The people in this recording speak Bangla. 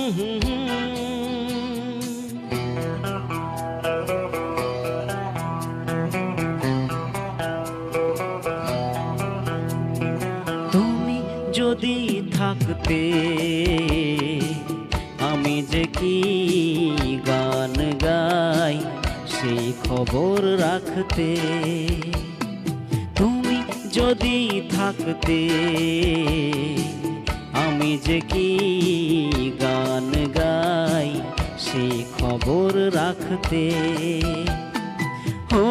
তুমি যদি থাকতে আমি যে কি গান গাই সেই খবর রাখতে। তুমি যদি থাকতে আমি যে কি গান গাই সেই খবর রাখতে। ও